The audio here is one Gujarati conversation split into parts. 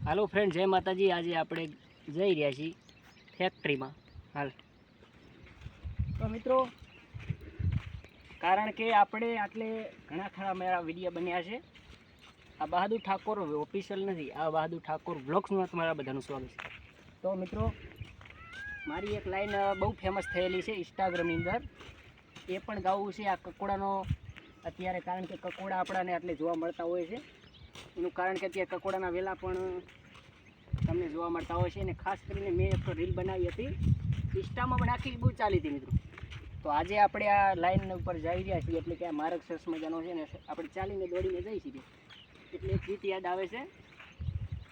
હાલો ફ્રેન્ડ, જય માતાજી। આજે આપણે જઈ રહ્યા છીએ ફેક્ટરીમાં। હાલ તો મિત્રો, કારણ કે આપણે આટલે ઘણા ખરા મારા વિડીયો બન્યા છે। આ બહાદુર ઠાકોર ઓફિશિયલ નથી, આ બહાદુર ઠાકોર વ્લોગ્સમાં તમારા બધાનું સ્વાગત છે। તો મિત્રો, મારી એક લાઈન બહુ ફેમસ થયેલી છે ઇન્સ્ટાગ્રામની અંદર, એ પણ ગાવું છે। આ કકોડાનો અત્યારે, કારણ કે કકોડા આપણાને આટલે જોવા મળતા હોય છે, એનું કારણ કે અત્યારે કકોડાના વેલા પણ તમને જોવા મળતા હોય છે। અને ખાસ કરીને મેં એક રીલ બનાવી હતી, ઇન્સ્ટામાં પણ આખી બહુ ચાલી હતી મિત્રો। તો આજે આપણે આ લાઈન ઉપર જઈ રહ્યા છીએ, એટલે કે આ માર્ગ સરસ મજાનો છે ને, આપણે ચાલીને દોડીને જઈ છીએ। એટલે એક ગીત યાદ આવે છે,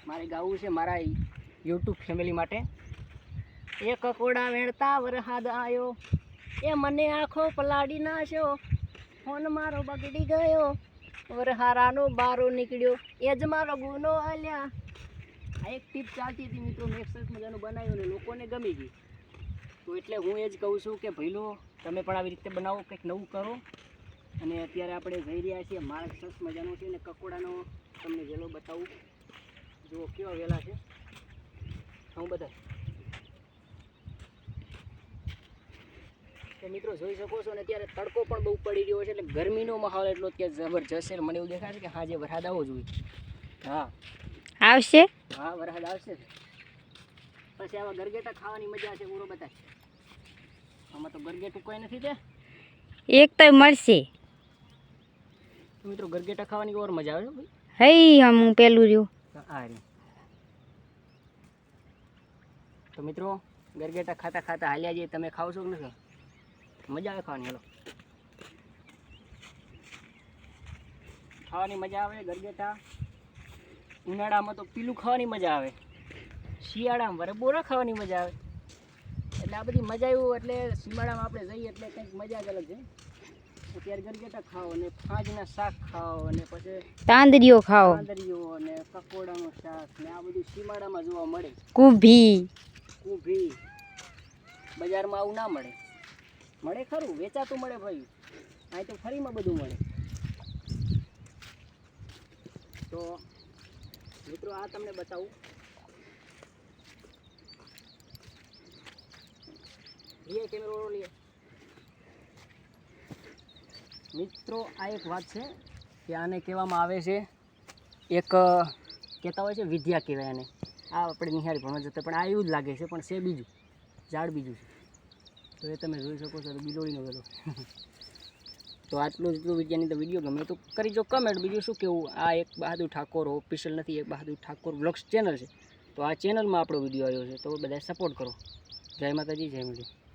મારે ગાવું છે મારા યુટ્યુબ ફેમિલી માટે। એ કકોડા વેણતા વરસાદ આવ્યો, એ મને આખો પલાડી નાખ્યો, ફોન મારો બગડી ગયો, વરહારાનો બારો નીકળ્યો, એ જ મારો ગુનો આલ્યા। આ એક ટીપ ચાલતી હતી મિત્રો, મેં સરસ મજાનું બનાવ્યું ને લોકોને ગમી ગઈ। તો એટલે હું એ જ કહું છું કે ભાઈલો, તમે પણ આવી રીતે બનાવો, કંઈક નવું કરો। અને અત્યારે આપણે જઈ રહ્યા છીએ, માર્ગ સરસ મજાનો છે ને કકોડાનો તમને વેલો બતાવું, જુઓ કેવા વેલા છે। હું બધા તો મિત્રો જોઈ શકો છો ને, અત્યારે તડકો પણ બહુ પડી રહ્યો છે, એટલે ગરમીનો માહોલ એટલો અત્યારે જબરજસ્ત છે। મને એવું દેખાય છે કે હા, જે વરસાદ આવવો જોઈએ। હા, આવશે। હા, વરસાદ આવશે। પછી આવા ગરગેટા ખાવાની મજા છે, પૂરો બતાય। આમાં તો ગરગેટું કોઈ નથી તે એક તો મળશે મિત્રો, ગરગેટા ખાવાની ઓર મજા આવે છે। હઈ હમ પેલું રહ્યું આ રે, તો મિત્રો ગરગેટા ખાતા ખાતા હાલ્યા જઈએ। તમે ખાવ છો કે નથી? મજા આવે ખાવાની? હેલો, ખાવાની મજા આવે ગરગેટા। ઉનાળામાં તો પીલું ખાવાની મજા આવે, શિયાળામાં વરબોરા ખાવાની મજા આવે। એટલે આ બધી મજા આવ્યું, એટલે શિયાળામાં આપણે જઈએ એટલે કંઈક મજા જ અલગ છે। અત્યારે ગરગેટા ખાઓ અને ફાજના શાક ખાઓ, અને પછી તાંદરીઓ ખાઓ, તાંદરીઓ અને કકોડાનું શાક ને આ બધું શિયાળામાં જોવા મળે। કુભી બજારમાં આવું ના મળે, મળે ખરું, વેચાતું મળે ભાઈ, અહીં તો ફરીમાં બધું મળે। તો મિત્રો, આ તમને બતાવું, લે કેમેરો લે મિત્રો। આ એક વાત છે કે આને કહેવામાં આવે છે, એક કહેતા હોય છે વિદ્યા કહેવાય આને। આ આપણે નિહાળી ભણવા જતા, પણ આ એવું જ લાગે છે, પણ છે બીજું, ઝાડ બીજું છે। તો એ તમે જોઈ શકો છો, બિલોડીનો વેલો। તો આટલું જેટલું વિદ્યાની તો વિડીયો ગમે તો કરી જો કમેન્ટ, બીજું શું કેવું। આ એક બહાદુર ઠાકોર ઓફિશિયલ નથી, એક બહાદુર ઠાકોર વ્લોગ્સ ચેનલ છે। તો આ ચેનલમાં આપણો વિડીયો આવ્યો છે, તો બધા સપોર્ટ કરો। જય માતાજી, જય મીડિયા।